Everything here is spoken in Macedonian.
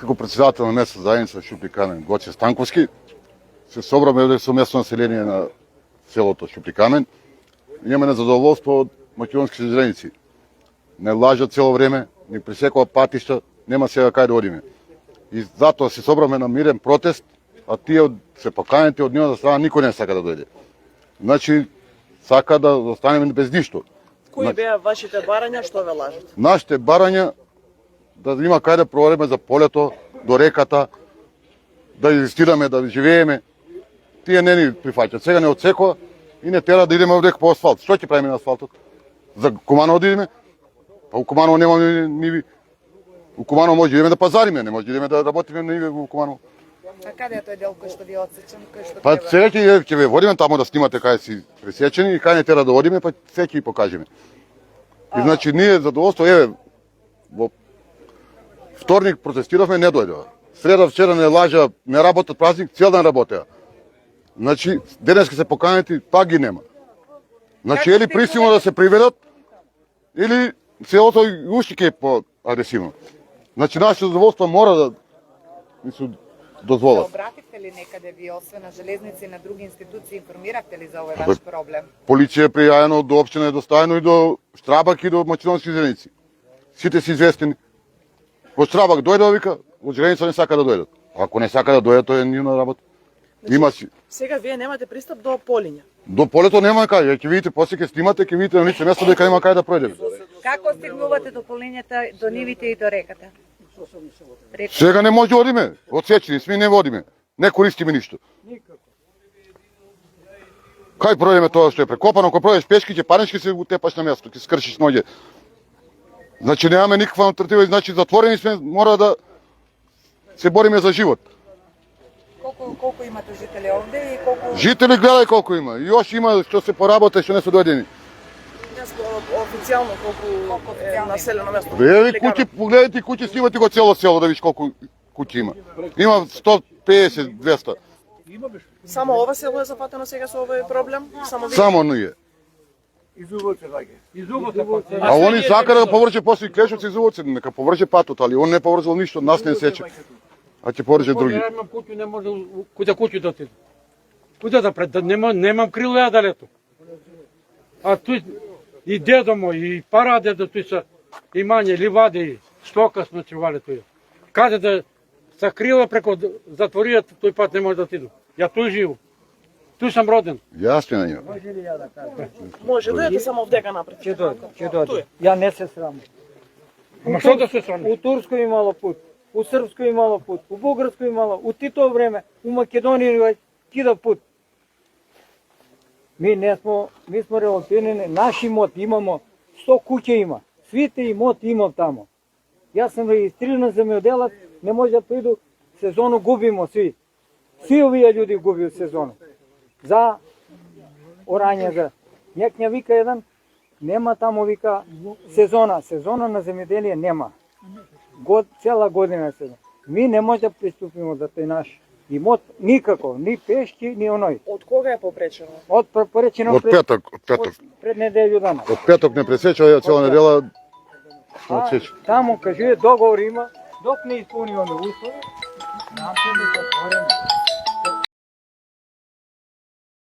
Како председател на местна заедница Шупли Камен Гоце Станковски се собраме овде со местно население на селото Шупли Камен. Имаме незадоволство од македонските железници. Не лажат цело време, ни пресекува патишта, нема сега кај да одиме. И затоа се собраме на мирен протест, а тие се поканети од нивната страна никој не сака да дојде. Значи сака да останеме без ништо. Кои беа вашите барања, што ве лажат? Нашите барања да има кај да проодиме за полето, до реката, да инвестираме, да живееме. Тие не ни прифаќаат. Сега не отсекува и не тера да идеме овде по асфалт. Што ќе правиме на асфалтот? За Куманово да идеме? Па у Куманово нема ниви. У Куманово може да идеме да пазариме, не може да идеме да работиме ниви у Куманово. А каде е тој дел кој што ви е отсечен, кој што Па треба? сега ќе ве водиме таму да снимате кај си пресечени и кај не тера да одиме, па сега ќе ги покажеме. И значи ние задоволство во вторник протестиравме, не дојдоа. Среда вчера не лажа, не работат празник, цел ден работеа. Значи денеска се поканети, пак ги нема. Значи или присилно да се приведат, или селото уште ќе е по-агресивно. Значи нашето задоволство мора да ни се дозволат. Обративте ли некаде ви, освен на железници и на други институции, информиравте ли за овој ваш проблем? Полиција е пријавена до општина Недостајно и до Штрабак и до македонски железници. Сите се известени. Во Штрабак дојде вика, од железница не сака да дојдат. Ако не сака да дојдат, тоа е нивна работа. Има си. Сега вие немате пристап до Полиња. До полето нема кај, ќе видите, после ќе снимате, ќе видите на лице место дека има кај да пројдеме. Како стигнувате до Полињата, до нивите и до реката? Сега не може да одиме, одсечени сме, не водиме. Не користиме ништо. Кај пројдеме тоа што е прекопано, ако пројдеш пешки, ќе паднеш, ќе се утепаш на место, ќе скршиш ноѓе. Значи немаме никаква алтернатива, значи затворени сме, мора да се бориме за живот. Колку имате жители овде и колку... Жители гледај колку има. И још има што се поработа и што не се дојдени. Официјално колку е населено место? Еви куќи, погледайте куќи, снимате го цело село да видиш колку куќи има. Има 150-200. Само ова село е зафатено сега со овој проблем? Само ние. А они сака да поврже после Клешовци и Зубовци, нека поврже патот, али он не поврзал ништо, нас не сече. А ќе поврже други. Ја имам куќу, не може куќа да отиде. Куda да пред, немам крило ја да лету. А тој и дедо мој, и парадедо тој са имање, ливади, стока сме чувале тој. Каде да са крила преко затворијата, тој пат не може да отиду. Ја тој живу. Тој сам роден. Јас сме на него. Може да е само вдека напред. Ќе дојде. Ја не се срамам. Ама што да се срами? У Турско имало пут, у Српско имало пут, у Бугарско имало, у Тито време, у Македонија кида пут. Ми сме релативни, наш имот имамо, 100 куќа има, свите имот имам тамо. Јас сам регистриран земјоделец, не може да приду, сезону губимо сви. Сви овие људи губиат сезону. За орање, за некња вика еден, нема тамо вика сезона на земјоделие нема. Цела година е сезон. Ми не може да приступиме до тој наш имот никако, ни пешки, ни оној. Од кога е попречено? Од попречено Од петок. пред неделју дана. Од петок не пресечува, ја цела недела Отсече. Тамо, кажу, договор има, док не изпълниваме условия, нам ще да затворим